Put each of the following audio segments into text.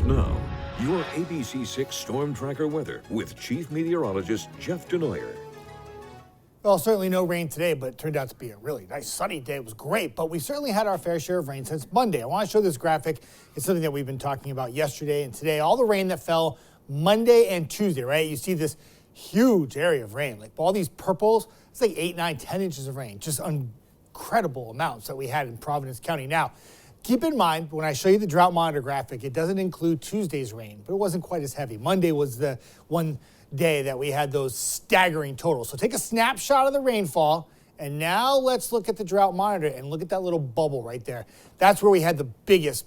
Now, your ABC6 Storm Tracker weather with Chief Meteorologist Jeff Denoyer. Well, certainly no rain today, but it turned out to be a really nice sunny day. It was great, but we certainly had our fair share of rain since Monday. I want to show this graphic. It's something that we've been talking about yesterday and today. All the rain that fell Monday and Tuesday, right? You see this huge area of rain, like all these purples. It's like 8, 9, 10 inches of rain. Just incredible amounts that we had in Providence County. Now, keep in mind, when I show you the drought monitor graphic, it doesn't include Tuesday's rain, but it wasn't quite as heavy. Monday was the one day that we had those staggering totals. So take a snapshot of the rainfall, and now let's look at the drought monitor and look at that little bubble right there. That's where we had the biggest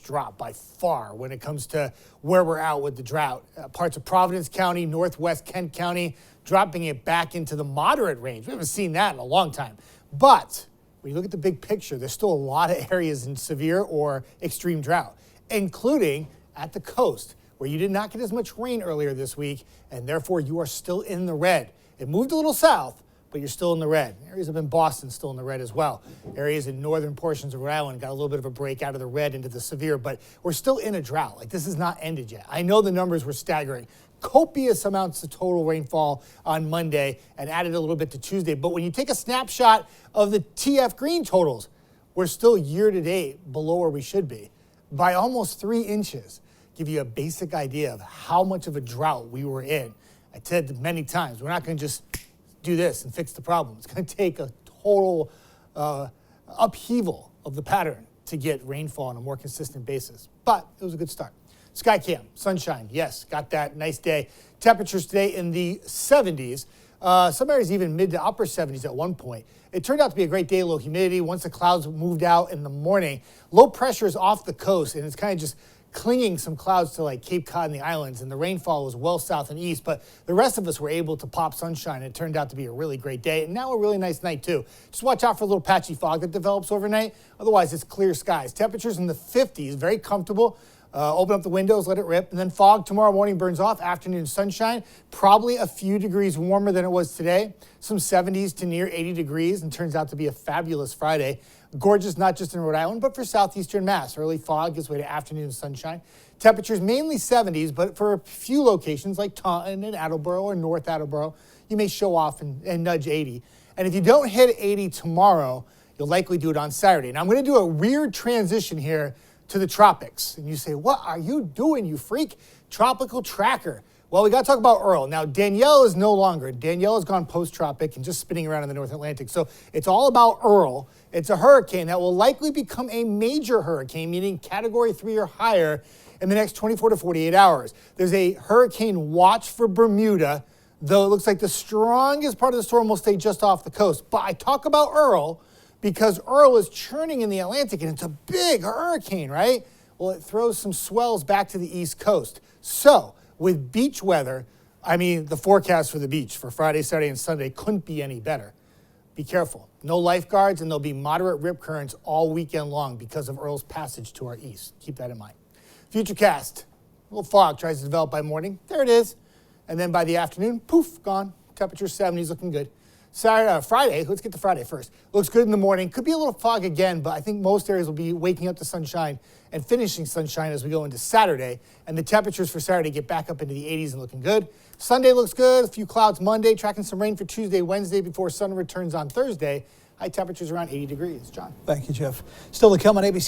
drop by far when it comes to where we're at with the drought. Parts of Providence County, Northwest Kent County, dropping it back into the moderate range. We haven't seen that in a long time. But when you look at the big picture, there's still a lot of areas in severe or extreme drought, including at the coast, where you did not get as much rain earlier this week, and therefore you are still in the red. It moved a little south, but you're still in the red. Areas up in Boston still in the red as well. Areas in northern portions of Rhode Island got a little bit of a break out of the red into the severe, but we're still in a drought. Like, this is not ended yet. I know the numbers were staggering. Copious amounts of total rainfall on Monday and added a little bit to Tuesday. But when you take a snapshot of the TF Green totals, we're still year to date below where we should be by almost 3 inches. Give you a basic idea of how much of a drought we were in. I said many times, we're not going to just do this and fix the problem. It's going to take a total upheaval of the pattern to get rainfall on a more consistent basis. But it was a good start. Skycam, sunshine, yes, got that nice day. Temperatures today in the 70s. Some areas even mid to upper 70s at one point. It turned out to be a great day, low humidity. Once the clouds moved out in the morning, low pressure is off the coast, and it's kind of just clinging some clouds to like Cape Cod and the islands, and the rainfall was well south and east, but the rest of us were able to pop sunshine. It turned out to be a really great day, and now a really nice night too. Just watch out for a little patchy fog that develops overnight. Otherwise, it's clear skies. Temperatures in the 50s, very comfortable. Open up the windows, let it rip, and then fog tomorrow morning burns off. Afternoon sunshine, probably a few degrees warmer than it was today. Some 70s to near 80 degrees, and turns out to be a fabulous Friday. Gorgeous, not just in Rhode Island, but for southeastern Mass. Early fog gives way to afternoon sunshine. Temperatures mainly 70s, but for a few locations like Taunton and Attleboro or North Attleboro, you may show off and nudge 80. And if you don't hit 80 tomorrow, you'll likely do it on Saturday. Now I'm going to do a weird transition here to the tropics. And you say, what are you doing, you freak? Tropical tracker. Well, we got to talk about Earl. Now, Danielle is no longer. Danielle has gone post-tropic and just spinning around in the North Atlantic. So it's all about Earl. It's a hurricane that will likely become a major hurricane, meaning Category 3 or higher in the next 24 to 48 hours. There's a hurricane watch for Bermuda, though it looks like the strongest part of the storm will stay just off the coast. But I talk about Earl because Earl is churning in the Atlantic, and it's a big hurricane, right? Well, it throws some swells back to the East Coast. So with beach weather, I mean, the forecast for the beach for Friday, Saturday, and Sunday couldn't be any better. Be careful. No lifeguards, and there'll be moderate rip currents all weekend long because of Earl's passage to our east. Keep that in mind. Futurecast. A little fog tries to develop by morning. There it is. And then by the afternoon, poof, gone. Temperature 70s, looking good. Friday, let's get to Friday first. Looks good in the morning. Could be a little fog again, but I think most areas will be waking up to sunshine and finishing sunshine as we go into Saturday. And the temperatures for Saturday get back up into the 80s and looking good. Sunday looks good. A few clouds Monday. Tracking some rain for Tuesday, Wednesday before sun returns on Thursday. High temperatures around 80 degrees. John. Thank you, Jeff. Still to come on ABC.